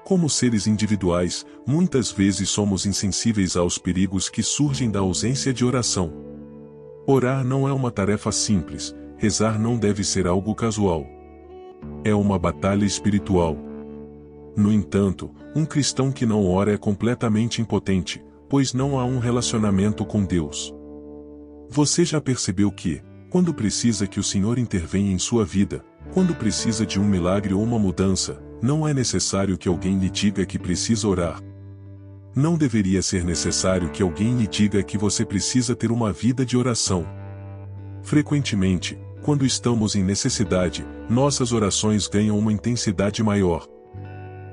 Como seres individuais, muitas vezes somos insensíveis aos perigos que surgem da ausência de oração. Orar não é uma tarefa simples, rezar não deve ser algo casual. É uma batalha espiritual. No entanto, um cristão que não ora é completamente impotente, pois não há um relacionamento com Deus. Você já percebeu que, quando precisa que o Senhor intervenha em sua vida, quando precisa de um milagre ou uma mudança, não é necessário que alguém lhe diga que precisa orar. Não deveria ser necessário que alguém lhe diga que você precisa ter uma vida de oração. Frequentemente, quando estamos em necessidade, nossas orações ganham uma intensidade maior.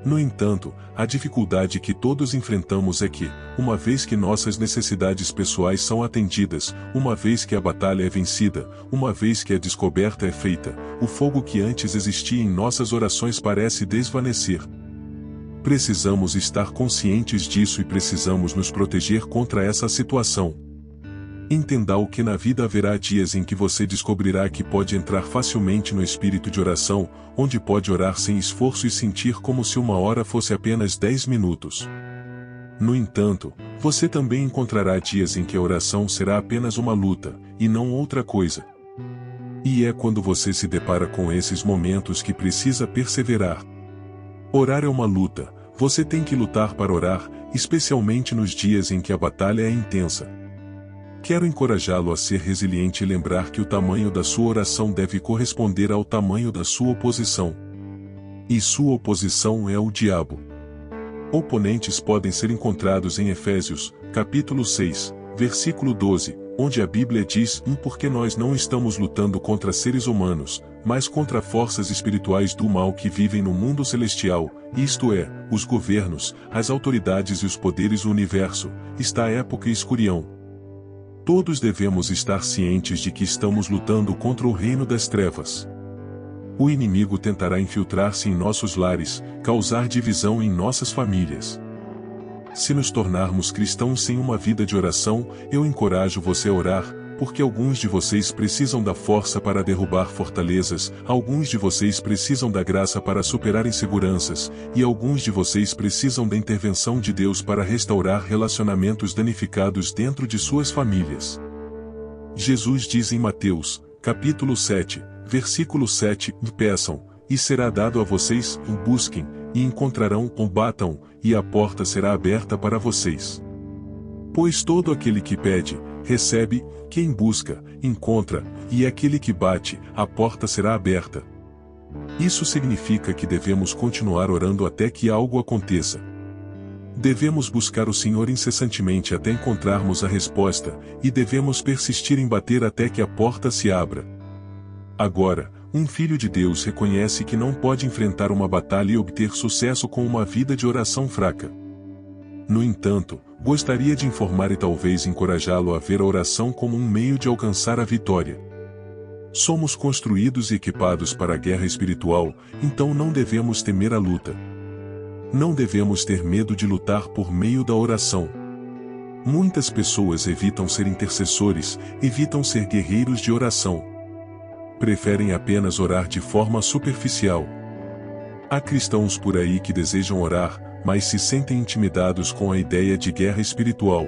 No entanto, a dificuldade que todos enfrentamos é que, uma vez que nossas necessidades pessoais são atendidas, uma vez que a batalha é vencida, uma vez que a descoberta é feita, o fogo que antes existia em nossas orações parece desvanecer. Precisamos estar conscientes disso e precisamos nos proteger contra essa situação. Entenda que na vida haverá dias em que você descobrirá que pode entrar facilmente no espírito de oração, onde pode orar sem esforço e sentir como se uma hora fosse apenas 10 minutos. No entanto, você também encontrará dias em que a oração será apenas uma luta, e não outra coisa. E é quando você se depara com esses momentos que precisa perseverar. Orar é uma luta, você tem que lutar para orar, especialmente nos dias em que a batalha é intensa. Quero encorajá-lo a ser resiliente e lembrar que o tamanho da sua oração deve corresponder ao tamanho da sua oposição. E sua oposição é o diabo. Oponentes podem ser encontrados em Efésios, capítulo 6, versículo 12, onde a Bíblia diz: porque nós não estamos lutando contra seres humanos, mas contra forças espirituais do mal que vivem no mundo celestial, isto é, os governos, as autoridades e os poderes do universo, está a época e escuridão. Todos devemos estar cientes de que estamos lutando contra o reino das trevas. O inimigo tentará infiltrar-se em nossos lares, causar divisão em nossas famílias. Se nos tornarmos cristãos sem uma vida de oração, eu encorajo você a orar, porque alguns de vocês precisam da força para derrubar fortalezas, alguns de vocês precisam da graça para superar inseguranças, e alguns de vocês precisam da intervenção de Deus para restaurar relacionamentos danificados dentro de suas famílias. Jesus diz em Mateus, capítulo 7, versículo 7, peçam, e será dado a vocês, busquem, e encontrarão, batam, e a porta será aberta para vocês. Pois todo aquele que pede, recebe, quem busca, encontra, e aquele que bate, a porta será aberta. Isso significa que devemos continuar orando até que algo aconteça. Devemos buscar o Senhor incessantemente até encontrarmos a resposta, e devemos persistir em bater até que a porta se abra. Agora, um filho de Deus reconhece que não pode enfrentar uma batalha e obter sucesso com uma vida de oração fraca. No entanto, gostaria de informar e talvez encorajá-lo a ver a oração como um meio de alcançar a vitória. Somos construídos e equipados para a guerra espiritual, então não devemos temer a luta. Não devemos ter medo de lutar por meio da oração. Muitas pessoas evitam ser intercessores, evitam ser guerreiros de oração. Preferem apenas orar de forma superficial. Há cristãos por aí que desejam orar, mas se sentem intimidados com a ideia de guerra espiritual.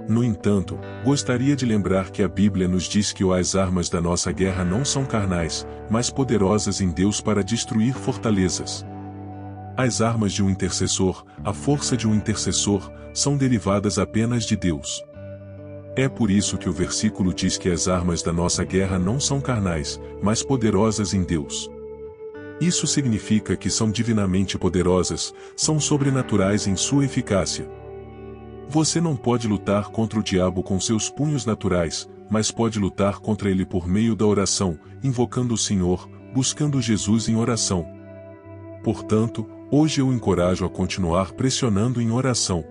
No entanto, gostaria de lembrar que a Bíblia nos diz que as armas da nossa guerra não são carnais, mas poderosas em Deus para destruir fortalezas. As armas de um intercessor, a força de um intercessor, são derivadas apenas de Deus. É por isso que o versículo diz que as armas da nossa guerra não são carnais, mas poderosas em Deus. Isso significa que são divinamente poderosas, são sobrenaturais em sua eficácia. Você não pode lutar contra o diabo com seus punhos naturais, mas pode lutar contra ele por meio da oração, invocando o Senhor, buscando Jesus em oração. Portanto, hoje eu encorajo a continuar pressionando em oração.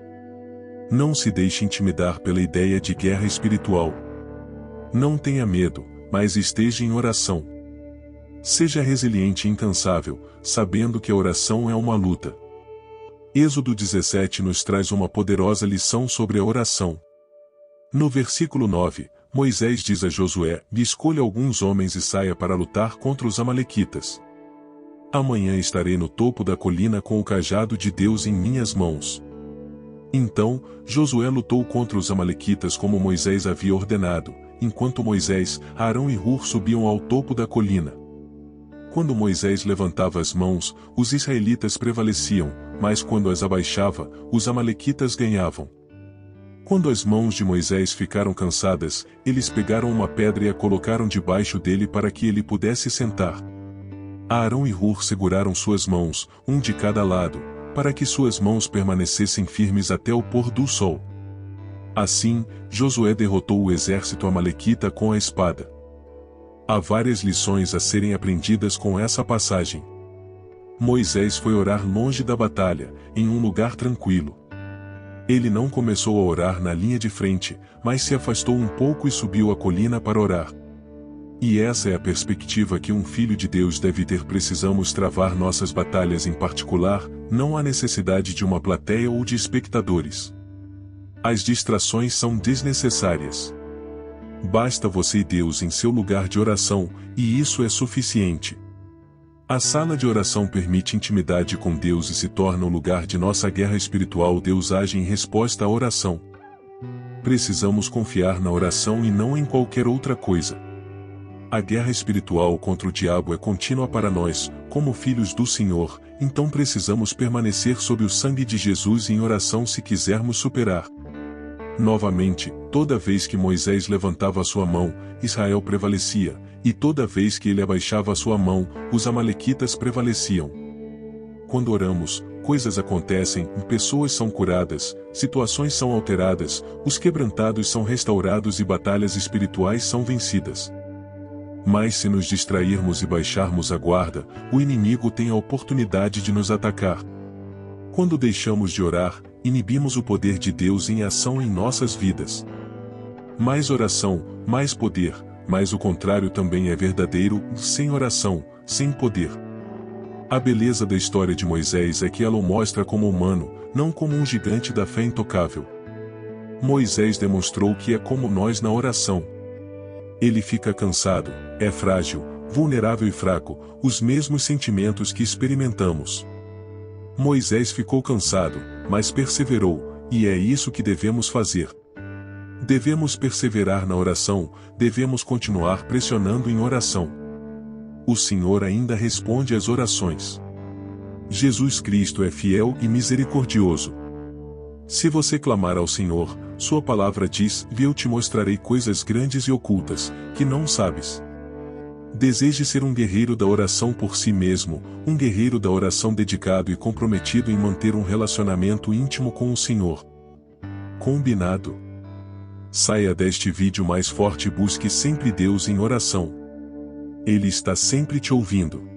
Não se deixe intimidar pela ideia de guerra espiritual. Não tenha medo, mas esteja em oração. Seja resiliente e incansável, sabendo que a oração é uma luta. Êxodo 17 nos traz uma poderosa lição sobre a oração. No versículo 9, Moisés diz a Josué: escolha alguns homens e saia para lutar contra os amalequitas. Amanhã estarei no topo da colina com o cajado de Deus em minhas mãos. Então, Josué lutou contra os amalequitas como Moisés havia ordenado, enquanto Moisés, Arão e Hur subiam ao topo da colina. Quando Moisés levantava as mãos, os israelitas prevaleciam, mas quando as abaixava, os amalequitas ganhavam. Quando as mãos de Moisés ficaram cansadas, eles pegaram uma pedra e a colocaram debaixo dele para que ele pudesse sentar. Arão e Hur seguraram suas mãos, um de cada lado, para que suas mãos permanecessem firmes até o pôr do sol. Assim, Josué derrotou o exército amalequita com a espada. Há várias lições a serem aprendidas com essa passagem. Moisés foi orar longe da batalha, em um lugar tranquilo. Ele não começou a orar na linha de frente, mas se afastou um pouco e subiu a colina para orar. E essa é a perspectiva que um filho de Deus deve ter. Precisamos travar nossas batalhas em particular, não há necessidade de uma plateia ou de espectadores. As distrações são desnecessárias. Basta você e Deus em seu lugar de oração, e isso é suficiente. A sala de oração permite intimidade com Deus e se torna o lugar de nossa guerra espiritual. Deus age em resposta à oração. Precisamos confiar na oração e não em qualquer outra coisa. A guerra espiritual contra o diabo é contínua para nós, como filhos do Senhor, então precisamos permanecer sob o sangue de Jesus em oração se quisermos superar. Novamente, toda vez que Moisés levantava a sua mão, Israel prevalecia, e toda vez que ele abaixava a sua mão, os amalequitas prevaleciam. Quando oramos, coisas acontecem, pessoas são curadas, situações são alteradas, os quebrantados são restaurados e batalhas espirituais são vencidas. Mas se nos distrairmos e baixarmos a guarda, o inimigo tem a oportunidade de nos atacar. Quando deixamos de orar, inibimos o poder de Deus em ação em nossas vidas. Mais oração, mais poder, mas o contrário também é verdadeiro, sem oração, sem poder. A beleza da história de Moisés é que ela o mostra como humano, não como um gigante da fé intocável. Moisés demonstrou que é como nós na oração. Ele fica cansado, é frágil, vulnerável e fraco, os mesmos sentimentos que experimentamos. Moisés ficou cansado, mas perseverou, e é isso que devemos fazer. Devemos perseverar na oração, devemos continuar pressionando em oração. O Senhor ainda responde às orações. Jesus Cristo é fiel e misericordioso. Se você clamar ao Senhor, sua palavra diz: eu te mostrarei coisas grandes e ocultas, que não sabes. Deseje ser um guerreiro da oração por si mesmo, um guerreiro da oração dedicado e comprometido em manter um relacionamento íntimo com o Senhor. Combinado? Saia deste vídeo mais forte e busque sempre Deus em oração. Ele está sempre te ouvindo.